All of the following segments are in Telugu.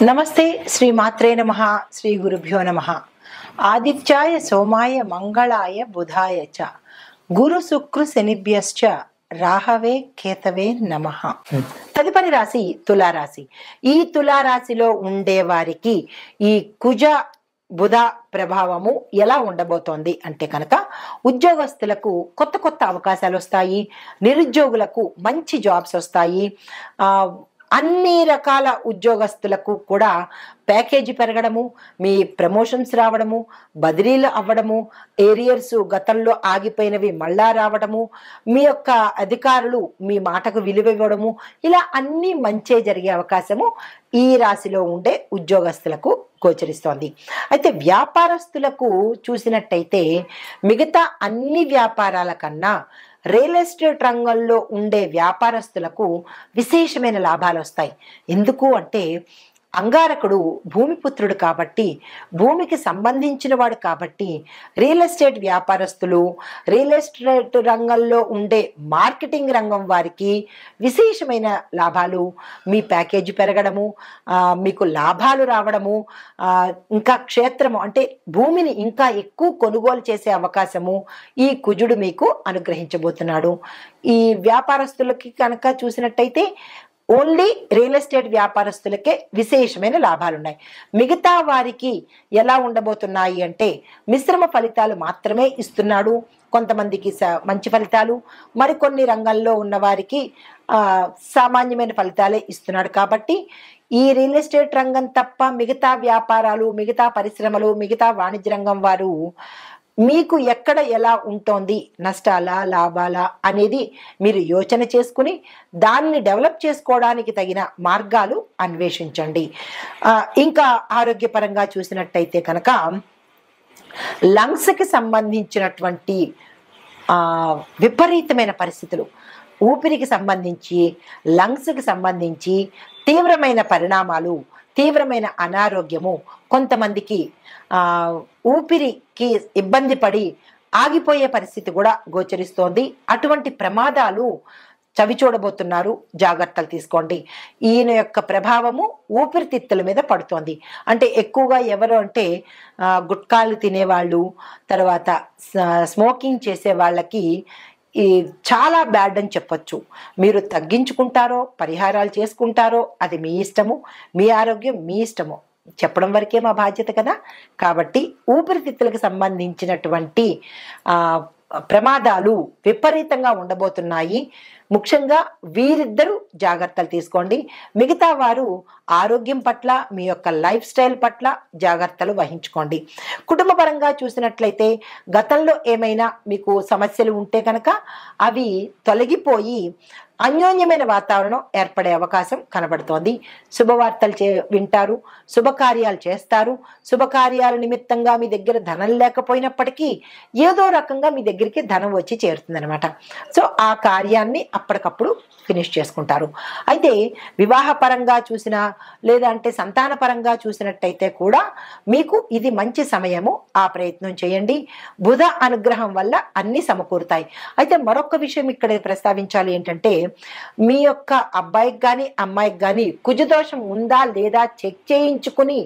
నమస్తే శ్రీ మాత్రే నమః శ్రీ గురుభ్యో నమః ఆదిత్యాయ సోమాయ మంగళాయ బుధాయ చ గురు శుక్ర శనిభ్యశ్చ రాహవే కేతవే నమః. తదుపరి రాశి తులారాశి. ఈ తులారాశిలో ఉండే వారికి ఈ కుజ బుధ ప్రభావము ఎలా ఉండబోతోంది అంటే కనుక ఉద్యోగస్తులకు కొత్త కొత్త అవకాశాలు వస్తాయి, నిరుద్యోగులకు మంచి జాబ్స్ వస్తాయి, అన్ని రకాల ఉద్యోగస్తులకు కూడా ప్యాకేజీ పెరగడము, మీ ప్రమోషన్స్ రావడము, బదిలీలు అవ్వడము, ఏరియర్స్ గతంలో ఆగిపోయినవి మళ్ళా రావడము, మీ యొక్క అధికారులు మీ మాటకు విలువ ఇవ్వడము, ఇలా అన్ని మంచే జరిగే అవకాశము ఈ రాశిలో ఉండే ఉద్యోగస్తులకు గోచరిస్తోంది. అయితే వ్యాపారస్తులకు చూసినట్టయితే మిగతా అన్ని వ్యాపారాల కన్నా రియల్ ఎస్టేట్ రంగంలో ఉండే వ్యాపారస్తులకు విశేషమైన లాభాలు వస్తాయి. ఎందుకు అంటే అంగారకుడు భూమిపుత్రుడు కాబట్టి, భూమికి సంబంధించిన వాడు కాబట్టి రియల్ ఎస్టేట్ వ్యాపారస్తులు, రియల్ ఎస్టేట్ రంగంలో ఉండే మార్కెటింగ్ రంగం వారికి విశేషమైన లాభాలు, మీ ప్యాకేజీ పెరగడము, మీకు లాభాలు రావడము, ఇంకా క్షేత్రము అంటే భూమిని ఇంకా ఎక్కువ కొనుగోలు చేసే అవకాశము ఈ కుజుడు మీకు అనుగ్రహించబోతున్నాడు. ఈ వ్యాపారస్తులకి కనుక చూసినట్టయితే ఓన్లీ రియల్ ఎస్టేట్ వ్యాపారస్తులకే విశేషమైన లాభాలు ఉన్నాయి. మిగతా వారికి ఎలా ఉండబోతున్నాయి అంటే మిశ్రమ ఫలితాలు మాత్రమే ఇస్తున్నాడు. కొంతమందికి మంచి ఫలితాలు, మరికొన్ని రంగాల్లో ఉన్న వారికి సామాన్యమైన ఫలితాలే ఇస్తున్నాడు. కాబట్టి ఈ రియల్ ఎస్టేట్ రంగం తప్ప మిగతా వ్యాపారాలు, మిగతా పరిశ్రమలు, మిగతా వాణిజ్య రంగం వారు మీకు ఎక్కడ ఎలా ఉంటోంది, నష్టాలా లాభాలా అనేది మీరు యోచన చేసుకుని దాన్ని డెవలప్ చేసుకోవడానికి తగిన మార్గాలు అన్వేషించండి. ఇంకా ఆరోగ్యపరంగా చూసినట్టయితే కనుక లంగ్స్కి సంబంధించినటువంటి విపరీతమైన పరిస్థితులు, ఊపిరికి సంబంధించి లంగ్స్కి సంబంధించి తీవ్రమైన పరిణామాలు, తీవ్రమైన అనారోగ్యము, కొంతమందికి ఊపిరికి ఇబ్బంది పడి ఆగిపోయే పరిస్థితి కూడా గోచరిస్తోంది. అటువంటి ప్రమాదాలు చవి చూడబోతున్నారు, జాగ్రత్తలు తీసుకోండి. ఈయన యొక్క ప్రభావము ఊపిరితిత్తుల మీద పడుతోంది. అంటే ఎక్కువగా ఎవరు అంటే గుట్కాలు తినేవాళ్ళు, తర్వాత స్మోకింగ్ చేసే వాళ్ళకి ఈ చాలా బ్యాడ్ అని చెప్పొచ్చు. మీరు తగ్గించుకుంటారో పరిహారాలు చేసుకుంటారో అది మీ ఇష్టము, మీ ఆరోగ్యం మీ ఇష్టము. చెప్పడం వరకే మా బాధ్యత కదా. కాబట్టి ఊపిరితిత్తులకు సంబంధించినటువంటి ప్రమాదాలు విపరీతంగా ఉండబోతున్నాయి. ముఖ్యంగా వీరిద్దరూ జాగ్రత్తలు తీసుకోండి. మిగతా వారు ఆరోగ్యం పట్ల, మీ యొక్క లైఫ్ స్టైల్ పట్ల జాగ్రత్తలు వహించుకోండి. కుటుంబ పరంగా చూసినట్లయితే గతంలో ఏమైనా మీకు సమస్యలు ఉంటే కనుక అవి తొలగిపోయి అన్యోన్యమైన వాతావరణం ఏర్పడే అవకాశం కనబడుతోంది. శుభవార్తలు వింటారు, శుభకార్యాలు చేస్తారు. శుభకార్యాల నిమిత్తంగా మీ దగ్గర ధనం లేకపోయినప్పటికీ ఏదో రకంగా మీ దగ్గరికి ధనం వచ్చి చేరుతుందనమాట. సో ఆ కార్యాన్ని అప్పటికప్పుడు ఫినిష్ చేసుకుంటారు. అయితే వివాహపరంగా చూసినా లేదంటే సంతాన పరంగా చూసినట్టయితే కూడా మీకు ఇది మంచి సమయము, ఆ ప్రయత్నం చేయండి. బుధ అనుగ్రహం వల్ల అన్ని సమకూరుతాయి. అయితే మరొక విషయం ఇక్కడ ప్రస్తావించాలి ఏంటంటే మీ యొక్క అబ్బాయికి కానీ అమ్మాయికి కానీ కుజదోషం ఉందా లేదా చెక్ చేయించుకుని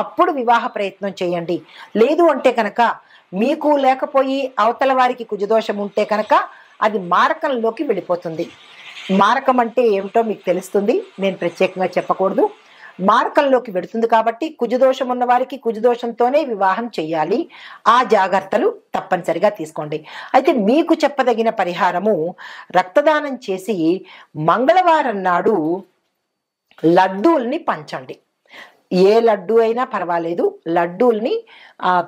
అప్పుడు వివాహ ప్రయత్నం చేయండి. లేదు అంటే కనుక మీకు లేకపోయి అవతల వారికి కుజదోషం ఉంటే కనుక అది మారకంలోకి వెళ్ళిపోతుంది. మారకం అంటే ఏమిటో మీకు తెలుస్తుంది, నేను ప్రత్యేకంగా చెప్పకూడదు. మార్కంలోకి వెడుతుంది. కాబట్టి కుజదోషం ఉన్న వారికి కుజదోషంతోనే వివాహం చేయాలి. ఆ జాగ్రత్తలు తప్పనిసరిగా తీసుకోండి. అయితే మీకు చెప్పదగిన పరిహారము రక్తదానం చేసి మంగళవారం నాడు లడ్డూల్ని పంచండి. ఏ లడ్డూ అయినా పర్వాలేదు, లడ్డూల్ని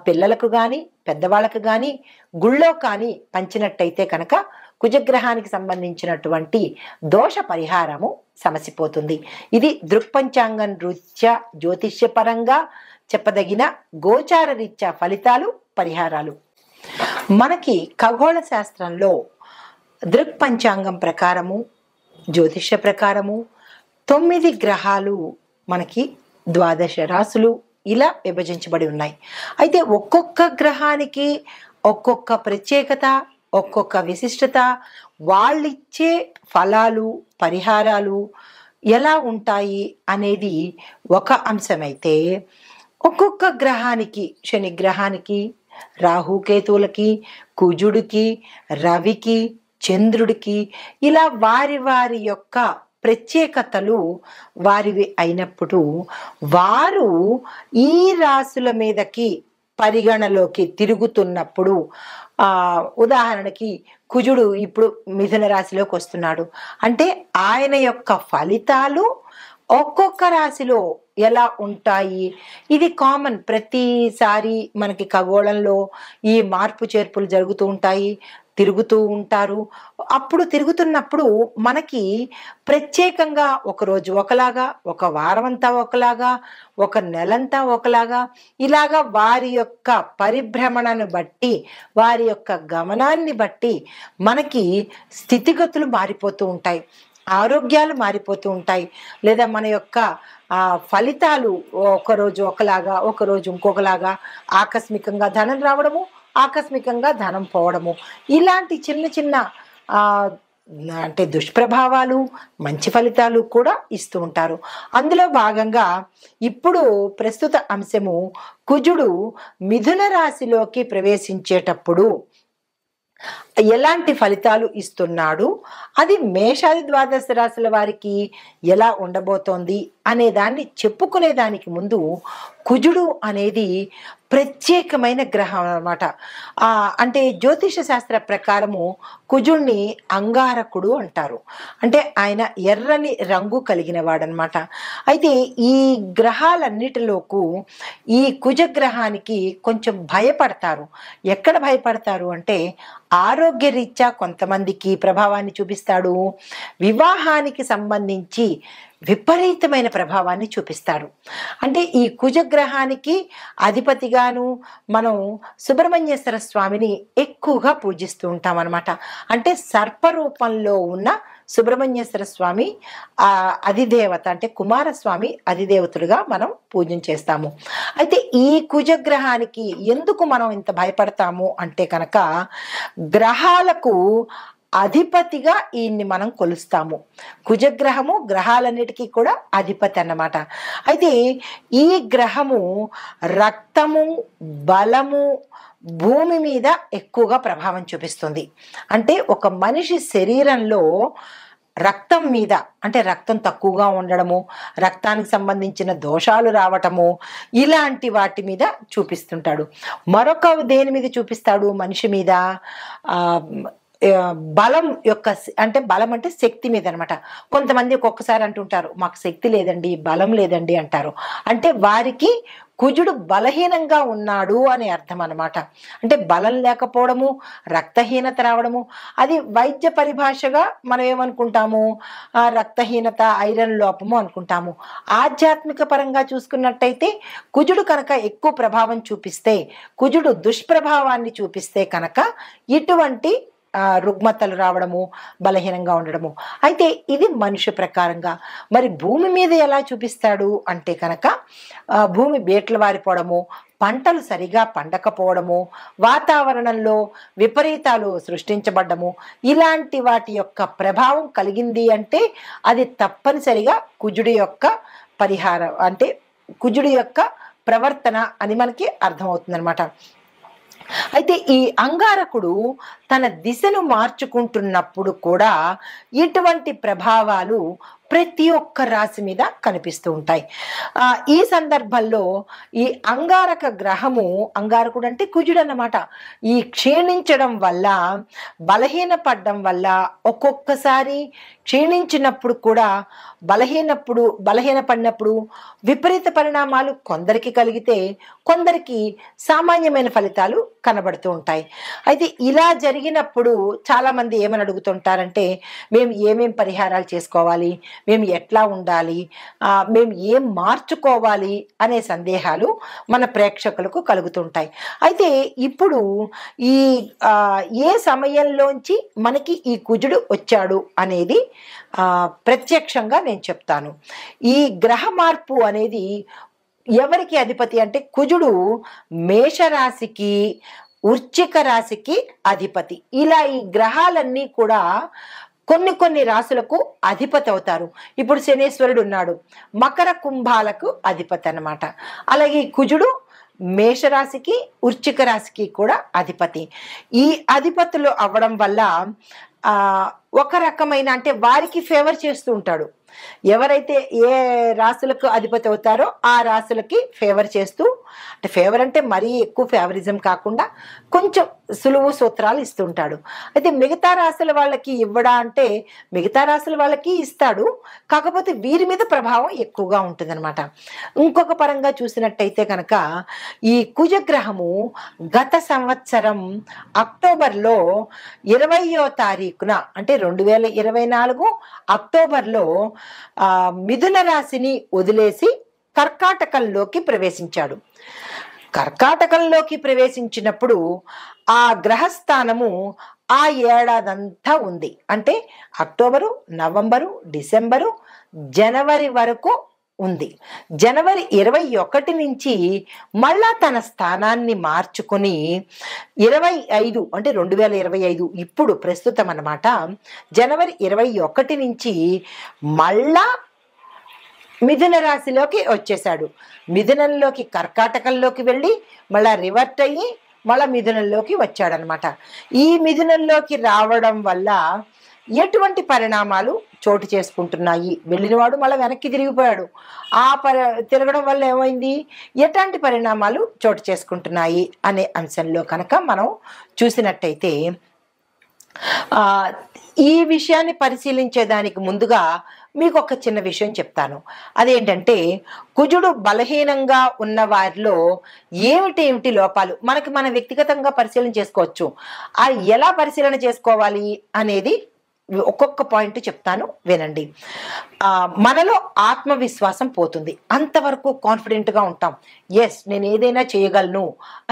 పిల్లలకు కానీ పెద్దవాళ్ళకు కానీ గుళ్ళో కానీ పంచినట్టయితే కనుక కుజగ్రహానికి సంబంధించినటువంటి దోష పరిహారము సమసిపోతుంది. ఇది దృక్పంచాంగం రీత్యా జ్యోతిష్యపరంగా చెప్పదగిన గోచార రీత్యా ఫలితాలు, పరిహారాలు. మనకి ఖగోళ శాస్త్రంలో దృక్పంచాంగం ప్రకారము, జ్యోతిష్య ప్రకారము 9 గ్రహాలు మనకి 12 రాసులు ఇలా విభజించబడి ఉన్నాయి. అయితే ఒక్కొక్క గ్రహానికి ఒక్కొక్క ప్రత్యేకత, ఒక్కొక్క విశిష్టత, వాళ్ళిచ్చే ఫలాలు, పరిహారాలు ఎలా ఉంటాయి అనేది ఒక అంశమైతే, ఒక్కొక్క గ్రహానికి, శని గ్రహానికి, రాహుకేతువులకి, కుజుడికి, రవికి, చంద్రుడికి, ఇలా వారి వారి యొక్క ప్రత్యేకతలు వారివి అయినప్పుడు, వారు ఈ రాశుల మీదకి పరిగణలోకి తిరుగుతున్నప్పుడు, ఉదాహరణకి కుజుడు ఇప్పుడు మిథున రాశిలోకి వస్తున్నాడు అంటే ఆయన యొక్క ఫలితాలు ఒక్కొక్క రాశిలో ఎలా ఉంటాయి, ఇది కామన్. ప్రతిసారి మనకి ఖగోళంలో ఈ మార్పు చేర్పులు జరుగుతూ ఉంటాయి, తిరుగుతూ ఉంటారు. అప్పుడు తిరుగుతున్నప్పుడు మనకి ప్రత్యేకంగా ఒకరోజు ఒకలాగా, ఒక వారమంతా ఒకలాగా, ఒక నెలంతా ఒకలాగా, ఇలాగా వారి యొక్క పరిభ్రమణను బట్టి, వారి యొక్క గమనాన్ని బట్టి మనకి స్థితిగతులు మారిపోతూ ఉంటాయి, ఆరోగ్యాలు మారిపోతూ ఉంటాయి. లేదా మన యొక్క ఫలితాలు ఒకరోజు ఒకలాగా, ఒకరోజు ఇంకొకలాగా, ఆకస్మికంగా ధనం రావడము, ఆకస్మికంగా ధనం పోవడము, ఇలాంటి చిన్న చిన్న అంటే దుష్ప్రభావాలు, మంచి ఫలితాలు కూడా ఇస్తూ ఉంటారు. అందులో భాగంగా ఇప్పుడు ప్రస్తుత అంశము, కుజుడు మిథున రాశిలోకి ప్రవేశించేటప్పుడు ఎలాంటి ఫలితాలు ఇస్తున్నాడు, అది మేషాది ద్వాదశ రాశుల వారికి ఎలా ఉండబోతోంది అనే దాన్ని చెప్పుకునే దానికి ముందు, కుజుడు అనేది ప్రత్యేకమైన గ్రహం అన్నమాట. అంటే జ్యోతిష శాస్త్ర ప్రకారము కుజుణ్ణి అంగారకుడు అంటారు. అంటే ఆయన ఎర్రని రంగు కలిగిన వాడనమాట. అయితే ఈ గ్రహాలన్నిటిలోకి ఈ కుజగ్రహానికి కొంచెం భయపడతారు. ఎక్కడ భయపడతారు అంటే, ఆరోగ్యరీత్యా కొంతమందికి ప్రభావాన్ని చూపిస్తాడు, వివాహానికి సంబంధించి విపరీతమైన ప్రభావాన్ని చూపిస్తాడు. అంటే ఈ కుజగ్రహానికి అధిపతిగాను మనం సుబ్రహ్మణ్యేశ్వర స్వామిని ఎక్కువగా పూజిస్తూ ఉంటాం అనమాట. అంటే సర్పరూపంలో ఉన్న సుబ్రహ్మణ్యేశ్వర స్వామి అధిదేవత, అంటే కుమారస్వామి అధిదేవతలుగా మనం పూజన చేస్తాము. అయితే ఈ కుజగ్రహానికి ఎందుకు మనం ఇంత భయపడతాము అంటే కనుక, గ్రహాలకు అధిపతిగా ఈయన్ని మనం కొలుస్తాము. కుజగ్రహము గ్రహాలన్నిటికీ కూడా అధిపతి అన్నమాట. అయితే ఈ గ్రహము రక్తము, బలము, భూమి మీద ఎక్కువగా ప్రభావం చూపిస్తుంది. అంటే ఒక మనిషి శరీరంలో రక్తం మీద, అంటే రక్తం తక్కువగా ఉండడము, రక్తానికి సంబంధించిన దోషాలు రావటము, ఇలాంటి వాటి మీద చూపిస్తుంటాడు. మరొక దేని మీద చూపిస్తాడు మనిషి మీద, బలం యొక్క, అంటే బలం అంటే శక్తి మీద అనమాట. కొంతమంది ఒక్కొక్కసారి అంటుంటారు, మాకు శక్తి లేదండి, బలం లేదండి అంటారు. అంటే వారికి కుజుడు బలహీనంగా ఉన్నాడు అని అర్థం అనమాట. అంటే బలం లేకపోవడము, రక్తహీనత రావడము, అది వైద్య పరిభాషగా మనం ఏమనుకుంటాము, రక్తహీనత, ఐరన్ లోపము అనుకుంటాము. ఆధ్యాత్మిక పరంగా చూసుకున్నట్టయితే కుజుడు కనుక ఎక్కువ ప్రభావం చూపిస్తే, కుజుడు దుష్ప్రభావాన్ని చూపిస్తే కనుక ఇటువంటి రుగ్మతలు రావడము, బలహీనంగా ఉండడము. అయితే ఇది మనిషి ప్రకారంగా. మరి భూమి మీద ఎలా చూపిస్తాడు అంటే కనుక, భూమి బేట్లు వారిపోవడము, పంటలు సరిగా పండకపోవడము, వాతావరణంలో విపరీతాలు సృష్టించబడ్డము, ఇలాంటి వాటి యొక్క ప్రభావం కలిగింది అంటే అది తప్పనిసరిగా కుజుడి యొక్క పరిహారం, అంటే కుజుడి యొక్క ప్రవర్తన అని మనకి అర్థమవుతుందన్నమాట. అయితే ఈ అంగారకుడు తన దిశను మార్చుకుంటున్నప్పుడు కూడా ఇటువంటి ప్రభావాలు ప్రతి ఒక్క రాశి మీద కనిపిస్తూ ఉంటాయి. ఈ సందర్భంలో ఈ అంగారక గ్రహము, అంగారకుడు అంటే కుజుడు అన్నమాట, ఈ క్షీణించడం వల్ల, బలహీనపడడం వల్ల, ఒక్కొక్కసారి క్షీణించినప్పుడు కూడా బలహీనపడినప్పుడు విపరీత పరిణామాలు కొందరికి కలిగితే, కొందరికి సామాన్యమైన ఫలితాలు కనబడుతూ ఉంటాయి. అయితే ఇలా జరిగినప్పుడు చాలామంది ఏమని అడుగుతుంటారంటే, మేము ఏమేం పరిహారాలు చేసుకోవాలి, మేము ఎట్లా ఉండాలి, మేము ఏం మార్చుకోవాలి అనే సందేహాలు మన ప్రేక్షకులకు కలుగుతుంటాయి. అయితే ఇప్పుడు ఈ ఏ సమయంలోంచి మనకి ఈ కుజుడు వచ్చాడు అనేది ప్రత్యక్షంగా నేను చెప్తాను. ఈ గ్రహ మార్పు అనేది ఎవరికి అధిపతి అంటే, కుజుడు మేషరాశికి, వృశ్చిక రాశికి అధిపతి. ఇలా ఈ గ్రహాలన్నీ కూడా కొన్ని కొన్ని రాశులకు అధిపతి అవుతారు. ఇప్పుడు శనేశ్వరుడు ఉన్నాడు, మకర కుంభాలకు అధిపతి అన్నమాట. అలాగే కుజుడు మేషరాశికి వృశ్చిక రాశికి కూడా అధిపతి. ఈ అధిపతులు అవ్వడం వల్ల ఒక రకమైన అంటే వారికి ఫేవర్ చేస్తూ ఉంటాడు. ఎవరైతే ఏ రాశులకు అధిపతి అవుతారో ఆ రాశులకి ఫేవర్ చేస్తూ, అంటే ఫేవర్ అంటే మరీ ఎక్కువ ఫేవరిజం కాకుండా కొంచెం సులువు సూత్రాలు ఇస్తుంటాడు. అయితే మిగతా రాశుల వాళ్ళకి ఇవ్వడా అంటే మిగతా రాశుల వాళ్ళకి ఇస్తాడు, కాకపోతే వీరి మీద ప్రభావం ఎక్కువగా ఉంటుందన్నమాట. ఇంకొక పరంగా చూసినట్టయితే కనుక ఈ కుజగ్రహము గత సంవత్సరం అక్టోబర్లో 20వ తారీఖున అంటే 2024 అక్టోబర్లో మిథున రాశిని వదిలేసి కర్కాటకంలోకి ప్రవేశించాడు. కర్కాటకంలోకి ప్రవేశించినప్పుడు ఆ గ్రహస్థానము ఆ ఏడాదంతా ఉంది. అంటే అక్టోబరు, నవంబరు, డిసెంబరు, జనవరి వరకు ఉంది. జనవరి 21 నుంచి మళ్ళా తన స్థానాన్ని మార్చుకొని 25 అంటే 2025 ఇప్పుడు ప్రస్తుతం అన్నమాట. జనవరి 21 నుంచి మళ్ళా మిథున రాశిలోకి వచ్చేసాడు. మిథునంలోకి కర్కాటకంలోకి వెళ్ళి మళ్ళా రివర్ట్ అయ్యి మళ్ళా మిథునంలోకి వచ్చాడనమాట. ఈ మిథునంలోకి రావడం వల్ల ఎటువంటి పరిణామాలు చోటు చేసుకుంటున్నాయి? వెళ్ళినవాడు మళ్ళీ వెనక్కి తిరిగిపోయాడు. తిరగడం వల్ల ఏమైంది, ఎట్లాంటి పరిణామాలు చోటు చేసుకుంటున్నాయి అనే అంశంలో కనుక మనం చూసినట్టయితే ఈ విషయాన్ని పరిశీలించేదానికి ముందుగా మీకు ఒక చిన్న విషయం చెప్తాను. అదేంటంటే కుజుడు బలహీనంగా ఉన్న వారిలో ఏమిటి లోపాలు మనకి మన వ్యక్తిగతంగా పరిశీలన చేసుకోవచ్చు. అది ఎలా పరిశీలన చేసుకోవాలి అనేది ఒక్కొక్క పాయింట్ చెప్తాను, వినండి. మనలో ఆత్మవిశ్వాసం పోతుంది. అంతవరకు కాన్ఫిడెంట్గా ఉంటాం. ఎస్, నేను ఏదైనా చేయగలను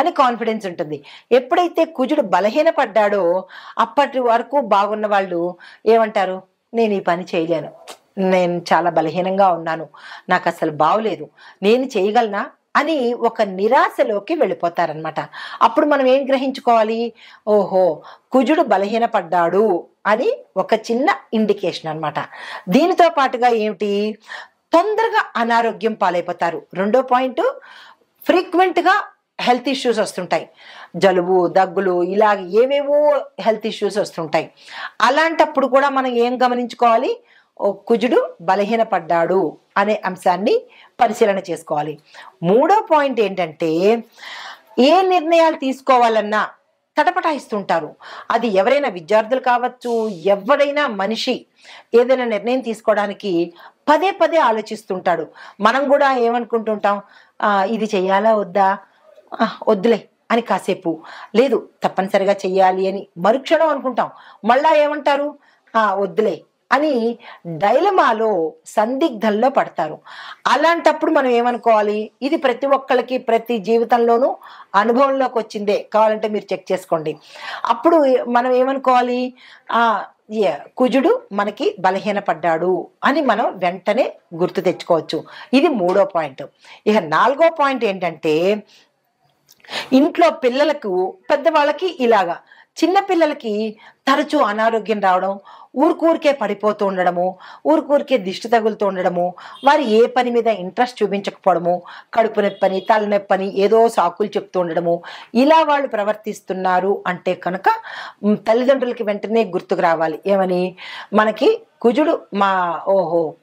అని కాన్ఫిడెన్స్ ఉంటుంది. ఎప్పుడైతే కుజుడు బలహీనపడ్డాడో అప్పటి వరకు బాగున్న వాళ్ళు ఏమంటారు, నేను ఈ పని చేయలేను, నేను చాలా బలహీనంగా ఉన్నాను, నాకు అసలు బాగోలేదు, నేను చేయగలనా అని ఒక నిరాశలోకి వెళ్ళిపోతారనమాట. అప్పుడు మనం ఏం గ్రహించుకోవాలి, ఓహో కుజుడు బలహీనపడ్డాడు అని ఒక చిన్న ఇండికేషన్ అనమాట. దీనితో పాటుగా ఏమిటి, తొందరగా అనారోగ్యం పాలైపోతారు. రెండో పాయింట్, ఫ్రీక్వెంట్గా హెల్త్ ఇష్యూస్ వస్తుంటాయి. జలుబు, దగ్గులు, ఇలా ఏవేవో హెల్త్ ఇష్యూస్ వస్తుంటాయి. అలాంటప్పుడు కూడా మనం ఏం గమనించుకోవాలి, కుజుడు బలహీనపడ్డాడు అనే అంశాన్ని పరిశీలన చేసుకోవాలి. మూడో పాయింట్ ఏంటంటే ఏ నిర్ణయాలు తీసుకోవాలన్నా తటపటాయిస్తుంటారు. అది ఎవరైనా విద్యార్థులు కావచ్చు, ఎవరైనా మనిషి ఏదైనా నిర్ణయం తీసుకోవడానికి పదే పదే ఆలోచిస్తుంటాడు. మనం కూడా ఏమనుకుంటుంటాం, ఇది చెయ్యాలా వద్దా, వద్దులే అని కాసేపు, లేదు తప్పనిసరిగా చెయ్యాలి అని మరుక్షణం అనుకుంటాం. మళ్ళా ఏమంటారు, వద్దులే అని డైలమాలో సందిగ్ధంలో పడతారు. అలాంటప్పుడు మనం ఏమనుకోవాలి, ఇది ప్రతి ఒక్కరికి ప్రతి జీవితంలోనూ అనుభవంలోకి వచ్చిందే, కావాలంటే మీరు చెక్ చేసుకోండి. అప్పుడు మనం ఏమనుకోవాలి, కుజుడు మనకి బలహీనపడ్డాడు అని మనం వెంటనే గుర్తు తెచ్చుకోవచ్చు. ఇది మూడో పాయింట్. ఇక నాలుగో పాయింట్ ఏంటంటే ఇంట్లో పిల్లలకు, పెద్దవాళ్ళకి ఇలాగా, చిన్న పిల్లలకి తరచూ అనారోగ్యం రావడం, ఊరికే పడిపోతూ ఉండడము, ఊరికే దిష్టి తగులుతూ ఉండడము, వారు ఏ పని మీద ఇంట్రెస్ట్ చూపించకపోవడము, కడుపు నొప్పని, తలనొప్పని ఏదో సాకులు చెప్తూ ఉండడము, ఇలా వాళ్ళు ప్రవర్తిస్తున్నారు అంటే కనుక తల్లిదండ్రులకి వెంటనే గుర్తుకు రావాలి, ఏమని, మనకి కుజుడు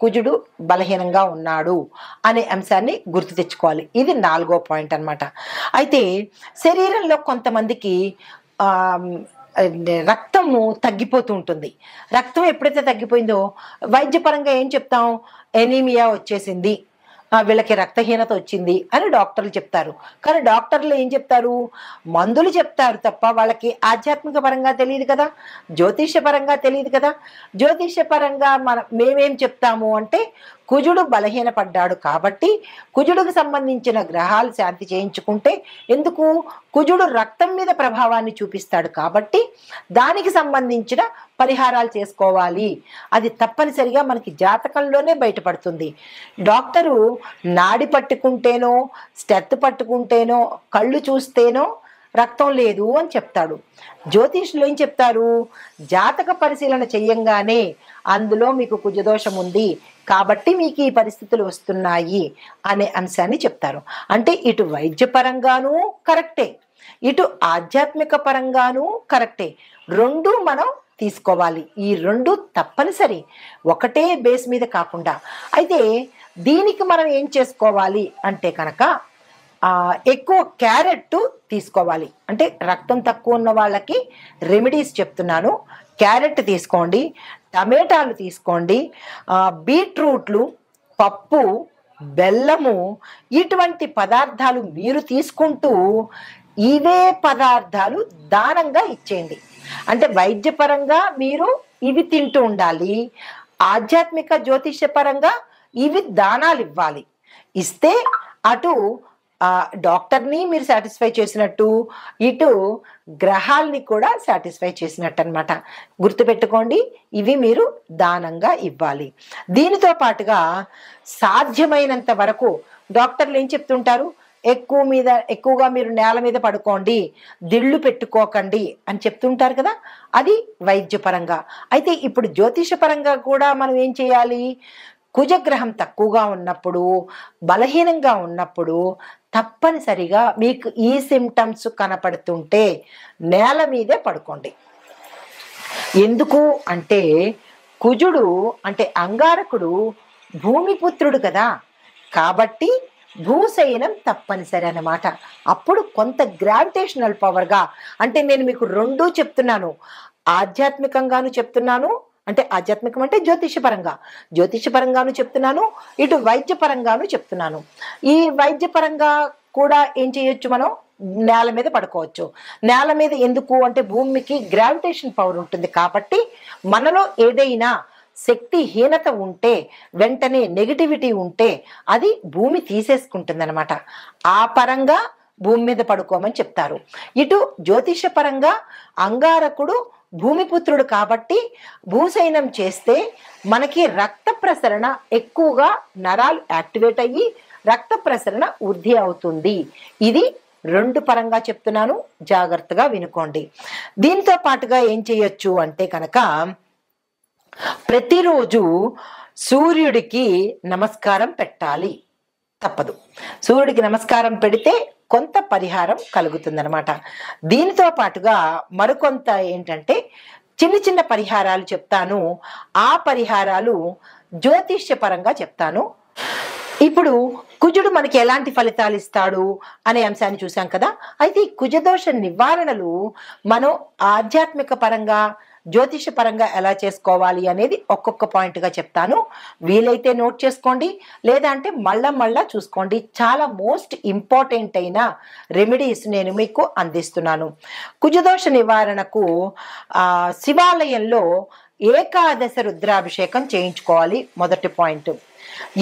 కుజుడు బలహీనంగా ఉన్నాడు అనే అంశాన్ని గుర్తు తెచ్చుకోవాలి. ఇది నాలుగో పాయింట్ అన్నమాట. అయితే శరీరంలో కొంతమందికి రక్తము తగ్గిపోతూ ఉంటుంది. రక్తం ఎప్పుడైతే తగ్గిపోయిందో వైద్యపరంగా ఏం చెప్తాం, ఎనీమియా వచ్చేసింది, వీళ్ళకి రక్తహీనత వచ్చింది అని డాక్టర్లు చెప్తారు. కానీ డాక్టర్లు ఏం చెప్తారు, మందులు చెప్తారు తప్ప వాళ్ళకి ఆధ్యాత్మిక పరంగా తెలియదు కదా, జ్యోతిష్య పరంగా తెలియదు కదా. జ్యోతిష్య పరంగా మేమేం చెప్తాము అంటే, కుజుడు బలహీనపడ్డాడు కాబట్టి కుజుడికి సంబంధించిన గ్రహాలు శాంతి చేయించుకుంటే, ఎందుకు, కుజుడు రక్తం మీద ప్రభావాన్ని చూపిస్తాడు కాబట్టి దానికి సంబంధించిన పరిహారాలు చేసుకోవాలి. అది తప్పనిసరిగా మనకి జాతకంలోనే బయటపడుతుంది. డాక్టరు నాడి పట్టుకుంటేనో, స్టెత్ పట్టుకుంటేనో, కళ్ళు చూస్తేనో రక్తం లేదు అని చెప్తాడు. జ్యోతిష్యులు ఏం చెప్తారు? జాతక పరిశీలన చెయ్యంగానే అందులో మీకు కుజదోషం ఉంది కాబట్టి మీకు ఈ పరిస్థితులు వస్తున్నాయి అనే అంశాన్ని చెప్తారు. అంటే ఇటు వైద్యపరంగానూ కరెక్టే, ఇటు ఆధ్యాత్మిక పరంగానూ కరెక్టే. రెండు మనం తీసుకోవాలి. ఈ రెండు తప్పనిసరి, ఒకటే బేస్ మీద కాకుండా. అయితే దీనికి మనం ఏం చేసుకోవాలి అంటే కనుక ఎక్కువ క్యారెట్ తీసుకోవాలి. అంటే రక్తం తక్కువ ఉన్న వాళ్ళకి రెమెడీస్ చెప్తున్నాను. క్యారెట్ తీసుకోండి, టమాటాలు తీసుకోండి, బీట్రూట్లు, పప్పు, బెల్లము, ఇటువంటి పదార్థాలు మీరు తీసుకుంటూ ఇవే పదార్థాలు దానంగా ఇచ్చేయండి. అంటే వైద్యపరంగా మీరు ఇవి తింటూ ఉండాలి, ఆధ్యాత్మిక జ్యోతిష్యపరంగా ఇవి దానాలు ఇవ్వాలి. ఇస్తే అటు డాక్టర్ని మీరు సాటిస్ఫై చేసినట్టు, ఇటు గ్రహాల్ని కూడా సాటిస్ఫై చేసినట్టు అనమాట. గుర్తుపెట్టుకోండి, ఇవి మీరు దానంగా ఇవ్వాలి. దీనితో పాటుగా సాధ్యమైనంత వరకు డాక్టర్లు ఏం చెప్తుంటారు? ఎక్కువగా మీరు నేల మీద పడుకోండి, దిళ్ళు పెట్టుకోకండి అని చెప్తుంటారు కదా, అది వైద్యపరంగా. అయితే ఇప్పుడు జ్యోతిషపరంగా కూడా మనం ఏం చేయాలి? కుజగ్రహం తక్కువగా ఉన్నప్పుడు, బలహీనంగా ఉన్నప్పుడు తప్పనిసరిగా మీకు ఈ సిమ్టమ్స్ కనపడుతుంటే నేల మీదే పడుకోండి. ఎందుకు అంటే కుజుడు అంటే అంగారకుడు భూమిపుత్రుడు కదా, కాబట్టి భూశయనం తప్పనిసరి అన్నమాట. అప్పుడు కొంత గ్రావిటేషనల్ పవర్గా, అంటే నేను మీకు రెండూ చెప్తున్నాను, ఆధ్యాత్మికంగాను చెప్తున్నాను, అంటే ఆధ్యాత్మికం అంటే జ్యోతిషపరంగాను చెప్తున్నాను, ఇటు వైద్యపరంగాను చెప్తున్నాను. ఈ వైద్యపరంగా కూడా ఏం చేయొచ్చు? మనం నేల మీద పడుకోవచ్చు. నేల మీద ఎందుకు అంటే భూమికి గ్రావిటేషన్ పవర్ ఉంటుంది కాబట్టి మనలో ఏదైనా శక్తిహీనత ఉంటే, వెంటనే నెగిటివిటీ ఉంటే అది భూమి తీసేసుకుంటుంది అనమాట. ఆ పరంగా భూమి మీద పడుకోమని చెప్తారు. ఇటు జ్యోతిష పరంగా అంగారకుడు భూమిపుత్రుడు కాబట్టి భూశయనం చేస్తే మనకి రక్త ప్రసరణ ఎక్కువగా, నరాలు యాక్టివేట్ అయ్యి రక్త ప్రసరణ వృద్ధి అవుతుంది. ఇది రెండు పరంగా చెప్తున్నాను, జాగ్రత్తగా వినుకోండి. దీంతో పాటుగా ఏం చేయొచ్చు అంటే కనుక ప్రతిరోజు సూర్యుడికి నమస్కారం పెట్టాలి, తప్పదు. సూర్యుడికి నమస్కారం పెడితే కొంత పరిహారం కలుగుతుందన్నమాట. దీనితో పాటుగా మరికొంత ఏంటంటే చిన్న చిన్న పరిహారాలు చెప్తాను. ఆ పరిహారాలు జ్యోతిష్యపరంగా చెప్తాను. ఇప్పుడు కుజుడు మనకి ఎలాంటి ఫలితాలు ఇస్తాడు అనే అంశాన్ని చూసాం కదా. అయితే ఈ కుజదోష నివారణలు మనం ఆధ్యాత్మిక పరంగా, జ్యోతిష పరంగా ఎలా చేసుకోవాలి అనేది ఒక్కొక్క పాయింట్గా చెప్తాను. వీలైతే నోట్ చేసుకోండి, లేదా అంటే మళ్ళా చూసుకోండి. చాలా మోస్ట్ ఇంపార్టెంట్ అయిన రెమెడీస్ నేను మీకు అందిస్తున్నాను. కుజదోష నివారణకు శివాలయంలో ఏకాదశ రుద్రాభిషేకం చేయించుకోవాలి. మొదటి పాయింట్.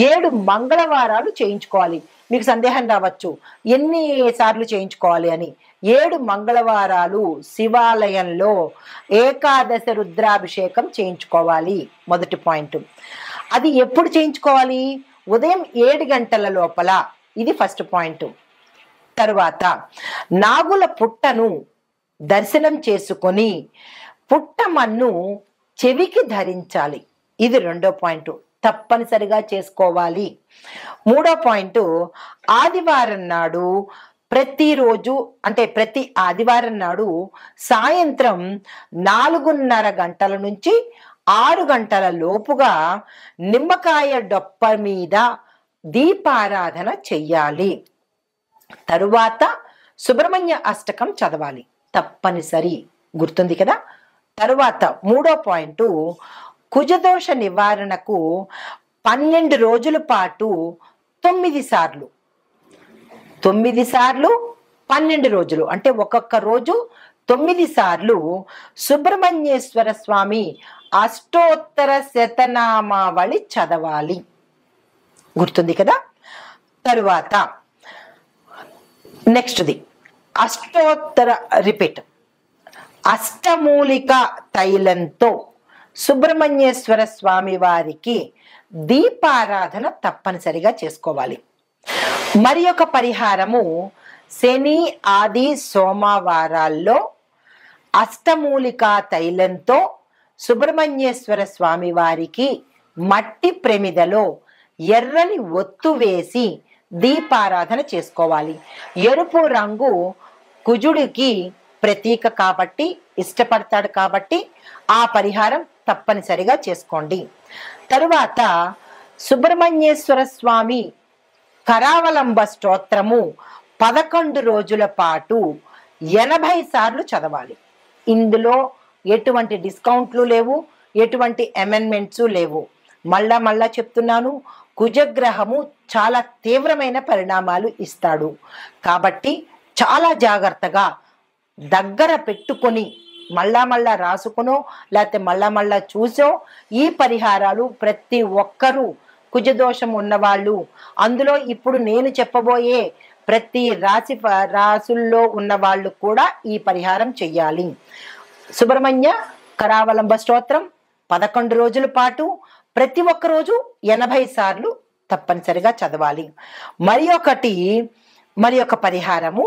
7 మంగళవారాలు చేయించుకోవాలి. మీకు సందేహం రావచ్చు, ఎన్ని సార్లు చేయించుకోవాలి అని. 7 మంగళవారాలు శివాలయంలో ఏకాదశ రుద్రాభిషేకం చేయించుకోవాలి. మొదటి పాయింట్. అది ఎప్పుడు చేయించుకోవాలి? ఉదయం 7 గంటల లోపల. ఇది ఫస్ట్ పాయింట్. తరువాత నాగుల పుట్టను దర్శనం చేసుకొని పుట్టమన్ను చెవికి ధరించాలి. ఇది రెండో పాయింట్, తప్పనిసరిగా చేసుకోవాలి. మూడో పాయింట్, ఆదివారం నాడు ప్రతిరోజు అంటే ప్రతి ఆదివారం నాడు సాయంత్రం 4:30 గంటల నుంచి 6 గంటల లోపుగా నిమ్మకాయ డొప్ప మీద దీపారాధన చెయ్యాలి. తరువాత సుబ్రహ్మణ్య అష్టకం చదవాలి, తప్పనిసరి. గుర్తుంది కదా. తరువాత మూడో పాయింట్, కుజదోష నివారణకు 12 రోజుల పాటు 9 సార్లు 12 రోజులు అంటే ఒక్కొక్క రోజు 9 సార్లు సుబ్రహ్మణ్యేశ్వర స్వామి అష్టోత్తర శతనామావళి చదవాలి. గుర్తుంది కదా. తరువాత నెక్స్ట్ది అష్టోత్తర రిపీట్ అష్టమూలిక తైలంతో సుబ్రహ్మణ్యేశ్వర స్వామి వారికి దీపారాధన తప్పనిసరిగా చేసుకోవాలి. మరి ఒక పరిహారము, శని ఆది సోమవారాల్లో అష్టమూలికా తైలంతో సుబ్రహ్మణ్యేశ్వర స్వామి వారికి మట్టి ప్రమిదలో ఎర్రని ఒత్తు వేసి దీపారాధన చేసుకోవాలి. ఎరుపు రంగు కుజుడికి ప్రతీక కాబట్టి, ఇష్టపడతాడు కాబట్టి ఆ పరిహారం తప్పనిసరిగా చేసుకోండి. తరువాత సుబ్రహ్మణ్యేశ్వర స్వామి కరావలంబ స్తోత్రము 11 రోజుల పాటు 80 సార్లు చదవాలి. ఇందులో ఎటువంటి డిస్కౌంట్లు లేవు, ఎటువంటి అమెండ్మెంట్స్ లేవు. మళ్ళా చెప్తున్నాను, కుజగ్రహము చాలా తీవ్రమైన పరిణామాలు ఇస్తాడు కాబట్టి చాలా జాగ్రత్తగా దగ్గర పెట్టుకొని మళ్ళా రాసుకునో లేకపోతే మళ్ళా చూసో ఈ పరిహారాలు ప్రతి ఒక్కరూ, కుజదోషం ఉన్నవాళ్ళు, అందులో ఇప్పుడు నేను చెప్పబోయే ప్రతి రాసుల్లో ఉన్న వాళ్ళు కూడా ఈ పరిహారం చెయ్యాలి. సుబ్రహ్మణ్య కరావలంబ స్తోత్రం 11 రోజుల పాటు ప్రతి ఒక్క రోజు 80 సార్లు తప్పనిసరిగా చదవాలి. మరి ఒక పరిహారము,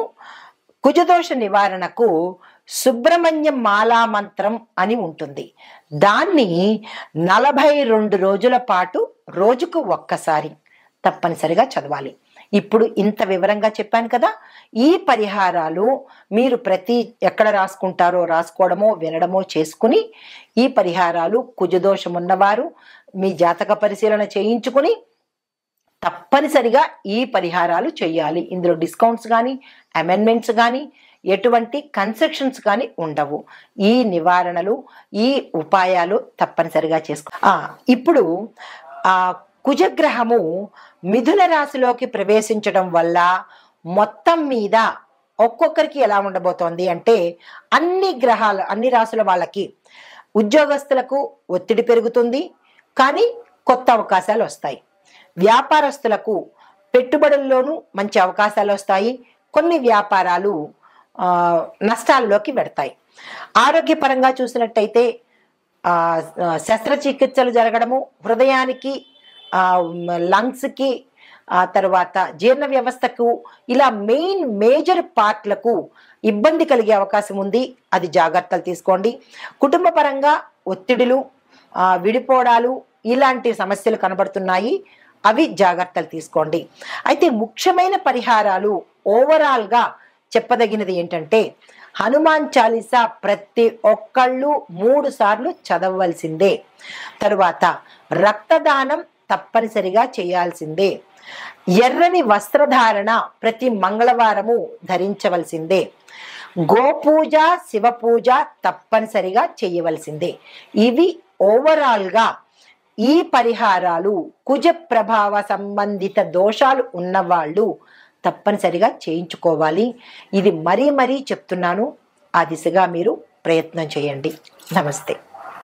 కుజదోష నివారణకు సుబ్రహ్మణ్యం మాలా మంత్రం అని ఉంటుంది. దాన్ని 42 రోజుల పాటు రోజుకు ఒక్కసారి తప్పనిసరిగా చదవాలి. ఇప్పుడు ఇంత వివరంగా చెప్పాను కదా, ఈ పరిహారాలు మీరు ఎక్కడ రాసుకుంటారో రాసుకోవడమో వినడమో చేసుకుని ఈ పరిహారాలు కుజదోషం ఉన్నవారు మీ జాతక పరిశీలన చేయించుకుని తప్పనిసరిగా ఈ పరిహారాలు చేయాలి. ఇందులో డిస్కౌంట్స్ కానీ అమెండ్మెంట్స్ కానీ ఎటువంటి కన్సెషన్స్ కానీ ఉండవు. ఈ నివారణలు, ఈ ఉపాయాలు తప్పనిసరిగా ఇప్పుడు కుజగ్రహము మిథున రాశిలోకి ప్రవేశించడం వల్ల మొత్తం మీద ఒక్కొక్కరికి ఎలా ఉండబోతోంది అంటే, అన్ని రాశుల వాళ్ళకి ఉద్యోగస్తులకు ఒత్తిడి పెరుగుతుంది, కానీ కొత్త అవకాశాలు వస్తాయి. వ్యాపారస్తులకు పెట్టుబడుల్లోనూ మంచి అవకాశాలు వస్తాయి. కొన్ని వ్యాపారాలు నష్టాల్లోకి పెడతాయి. ఆరోగ్యపరంగా చూసినట్టయితే శస్త్రచికిత్సలు జరగడము, హృదయానికి, లంగ్స్కి, తర్వాత జీర్ణ వ్యవస్థకు, ఇలా మేజర్ పార్ట్లకు ఇబ్బంది కలిగే అవకాశం ఉంది. అది జాగ్రత్తలు తీసుకోండి. కుటుంబ పరంగా ఒత్తిడులు, విడిపోవడాలు ఇలాంటి సమస్యలు కనబడుతున్నాయి. అవి జాగ్రత్తలు తీసుకోండి. అయితే ముఖ్యమైన పరిహారాలు ఓవరాల్గా చెప్పదగినది ఏంటంటే, హనుమాన్ చాలీసా ప్రతి ఒక్కళ్ళు 3 సార్లు చదవవలసిందే. తరువాత రక్తదానం తప్పనిసరిగా చేయాల్సిందే. ఎర్రని వస్త్రధారణ ప్రతి మంగళవారము ధరించవలసిందే. గోపూజ, శివపూజ తప్పనిసరిగా చేయవలసిందే. ఇవి ఓవరాల్గా ఈ పరిహారాలు కుజ ప్రభావ సంబంధిత దోషాలు ఉన్నవాళ్ళు తప్పనిసరిగా చేయించుకోవాలి. ఇది మరీ చెప్తున్నాను. ఆ దిశగా మీరు ప్రయత్నం చేయండి. నమస్తే.